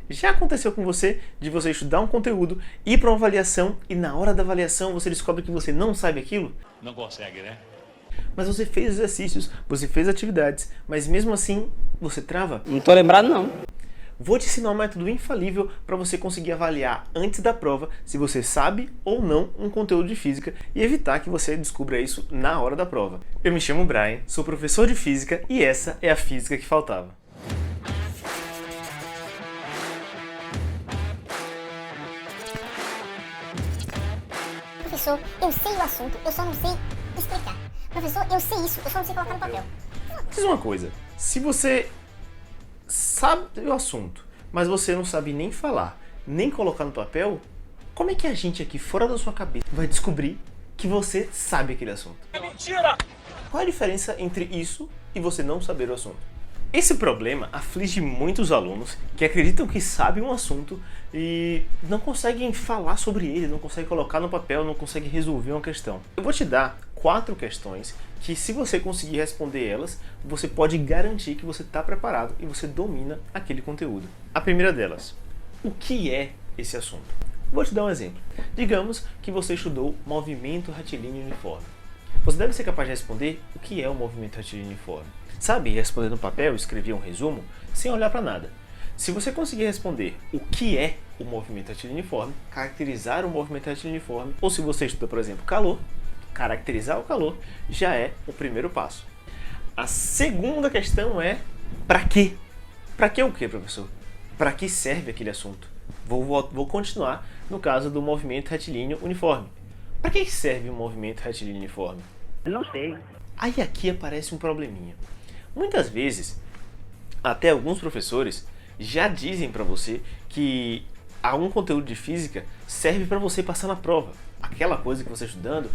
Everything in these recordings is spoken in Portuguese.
Já aconteceu com você de você estudar um conteúdo, ir para uma avaliação e na hora da avaliação você descobre que você não sabe aquilo? Não consegue, né? Mas você fez exercícios, você fez atividades, mas mesmo assim você trava? Não tô lembrado não. Vou te ensinar um método infalível para você conseguir avaliar antes da prova se você sabe ou não um conteúdo de física e evitar que você descubra isso na hora da prova. Eu me chamo Brian, sou professor de física e essa é a física que faltava. Professor, eu sei o assunto, eu só não sei explicar. Professor, eu sei isso, eu só não sei colocar no papel. Diz uma coisa, se você sabe o assunto, mas você não sabe nem falar, nem colocar no papel, como é que a gente aqui fora da sua cabeça vai descobrir que você sabe aquele assunto? É mentira! Qual a diferença entre isso e você não saber o assunto? Esse problema aflige muitos alunos que acreditam que sabem um assunto e não conseguem falar sobre ele, não conseguem colocar no papel, não conseguem resolver uma questão. Eu vou te dar 4 questões que, se você conseguir responder elas, você pode garantir que você está preparado e você domina aquele conteúdo. A primeira delas, o que é esse assunto? Vou te dar um exemplo. Digamos que você estudou movimento retilíneo uniforme. Você deve ser capaz de responder o que é o movimento retilíneo uniforme. Sabe responder no papel, escrever um resumo, sem olhar para nada. Se você conseguir responder o que é o movimento retilíneo uniforme, caracterizar o movimento retilíneo uniforme, ou se você estuda, por exemplo, calor, caracterizar o calor, já é o primeiro passo. A segunda questão é para quê? Para que o quê, professor? Para que serve aquele assunto? Vou continuar no caso do movimento retilíneo uniforme. Para que serve o movimento retilíneo uniforme? Não sei. Aí aqui aparece um probleminha. Muitas vezes, até alguns professores já dizem para você que algum conteúdo de física serve para você passar na prova. Aquela coisa que você está estudando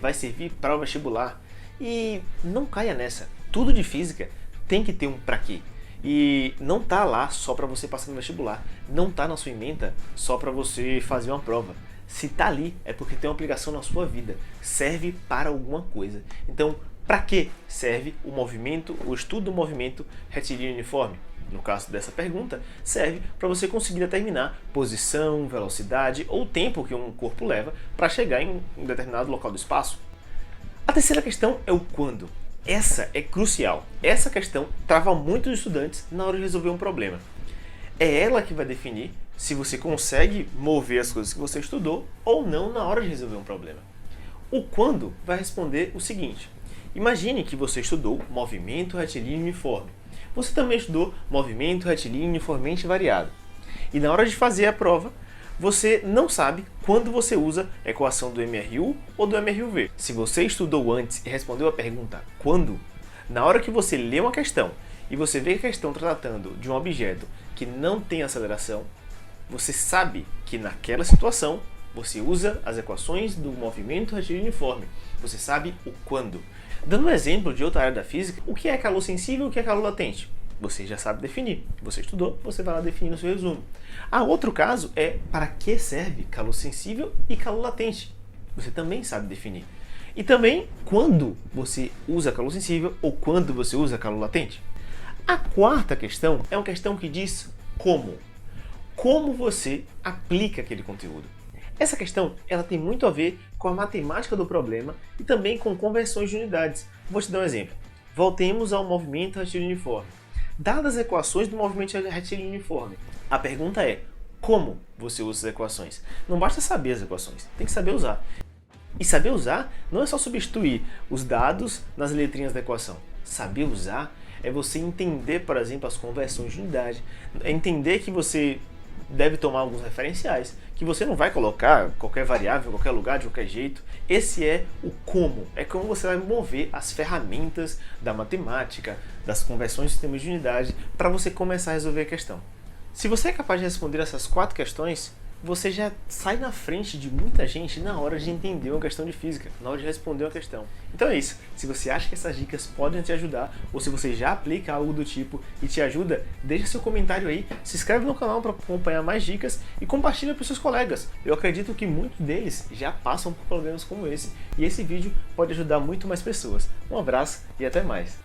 vai servir para o vestibular. E não caia nessa. Tudo de física tem que ter um para quê. E não tá lá só para você passar no vestibular. Não tá na sua ementa só para você fazer uma prova. Se tá ali é porque tem uma aplicação na sua vida. Serve para alguma coisa. Então, para que serve o estudo do movimento retilíneo uniforme? No caso dessa pergunta, serve para você conseguir determinar posição, velocidade ou tempo que um corpo leva para chegar em um determinado local do espaço. A terceira questão é o quando. Essa é crucial. Essa questão trava muitos estudantes na hora de resolver um problema. É ela que vai definir se você consegue mover as coisas que você estudou ou não na hora de resolver um problema. O quando vai responder o seguinte. Imagine que você estudou movimento retilíneo uniforme. Você também estudou movimento retilíneo uniformemente variado. E na hora de fazer a prova, você não sabe quando você usa a equação do MRU ou do MRUV. Se você estudou antes e respondeu a pergunta quando, na hora que você lê uma questão e você vê que a questão está tratando de um objeto que não tem aceleração, você sabe que naquela situação você usa as equações do movimento retilíneo uniforme. Você sabe o quando. Dando um exemplo de outra área da física, o que é calor sensível e o que é calor latente? Você já sabe definir. Você estudou, você vai lá definir no seu resumo. Outro caso é para que serve calor sensível e calor latente. Você também sabe definir. E também quando você usa calor sensível ou quando você usa calor latente. A quarta questão é uma questão que diz como. Como você aplica aquele conteúdo. Essa questão ela tem muito a ver com a matemática do problema e também com conversões de unidades. Vou te dar um exemplo. Voltemos ao movimento retilíneo uniforme. Dadas as equações do movimento retilíneo uniforme, a pergunta é como você usa as equações? Não basta saber as equações, tem que saber usar. E saber usar não é só substituir os dados nas letrinhas da equação. Saber usar é você entender, por exemplo, as conversões de unidade, é entender que você deve tomar alguns referenciais, que você não vai colocar qualquer variável em qualquer lugar, de qualquer jeito. Esse é o como, é como você vai mover as ferramentas da matemática, das conversões de sistemas de unidade, para você começar a resolver a questão. Se você é capaz de responder essas 4 questões, você já sai na frente de muita gente na hora de entender uma questão de física, na hora de responder uma questão. Então é isso. Se você acha que essas dicas podem te ajudar, ou se você já aplica algo do tipo e te ajuda, deixa seu comentário aí, se inscreve no canal para acompanhar mais dicas e compartilha para os seus colegas. Eu acredito que muitos deles já passam por problemas como esse, e esse vídeo pode ajudar muito mais pessoas. Um abraço e até mais.